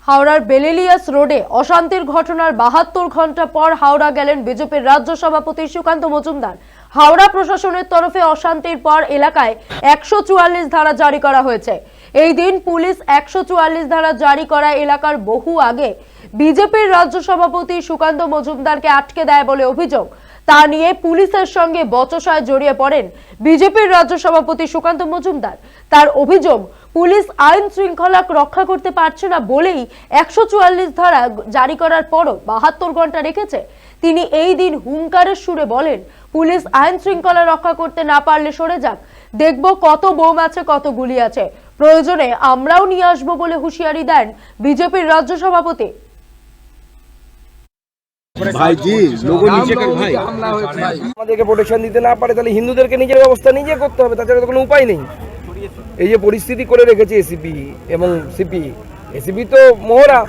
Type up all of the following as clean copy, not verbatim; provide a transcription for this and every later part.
হাওড়ার বেলেলিয়াস রোডে অশান্তির ঘটনার 72 ঘন্টা পর হাওড়া গেলেন বিজেপির রাজ্য সভাপতি সুকান্ত মজুমদার। হাওড়া প্রশাসনের তরফে অশান্তির পর এলাকায় 144 ধারা জারি করা হয়েছে। এই দিন পুলিশ 144 ধারা জারি করা এলাকার বহু আগে বিজেপির রাজ্য সভাপতি সুকান্ত মজুমদারকে আটকে দেয় বলে অভিযোগ। তা নিয়ে পুলিশের সঙ্গে বচসায় জড়িয়ে পড়েন বিজেপির রাজ্য সভাপতি সুকান্ত মজুমদার। তার অভিযোগ, পুলিশ আইন শৃঙ্খলা রক্ষা করতে পারছে না বলেই 144 ধারা জারি করার পরও 72 ঘন্টা রেখেছে। তিনি এই দিন হুঙ্কারের সুরে বলেন, পুলিশ আইন শৃঙ্খলা রক্ষা করতে না পারলে সরে যাক, দেখব কত বোম আছে, কত গুলি আছে, প্রয়োজনে আমরাও নিয়ে আসবো বলে হুঁশিয়ারি দেন বিজেপির রাজ্য সভাপতি। আমাদেরকে প্রোটেকশন দিতে না পারে তাহলে হিন্দুদেরকে নিজের ব্যবস্থা নিজে করতে হবে, তাছাড়া তো কোনো উপায় নেই। এই যে পরিস্থিতি করে রেখেছে এসিপি এবং সিপি, এসিপি তো মোহরা,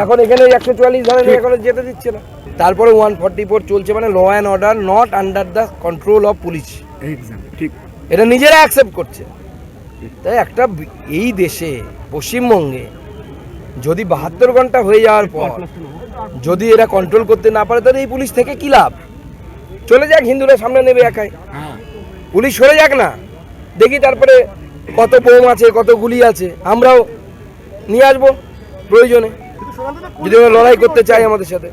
এখন এখানে 144 ধারা নিয়ে এখন যেতে দিচ্ছে না। তারপরে 144 চলছে, মানে law and order not under the control of police. ঠিক, এটা নিজেরা অ্যাকসেপ্ট করছে। তাই একটা এই দেশে পশ্চিমবঙ্গে যদি 72 ঘন্টা হয়ে যাওয়ার পর যদি এরা কন্ট্রোল করতে না পারে তাহলে এই পুলিশ থেকে কি লাভ? চলে যাক, হিন্দুরা সামনে নেবে একাই, পুলিশ সরে যাক না, দেখি তারপরে কত বোম আছে, কত গুলি আছে, আমরাও নিয়ে আসবো প্রয়োজনে, যদি ওরা লড়াই করতে চাই আমাদের সাথে।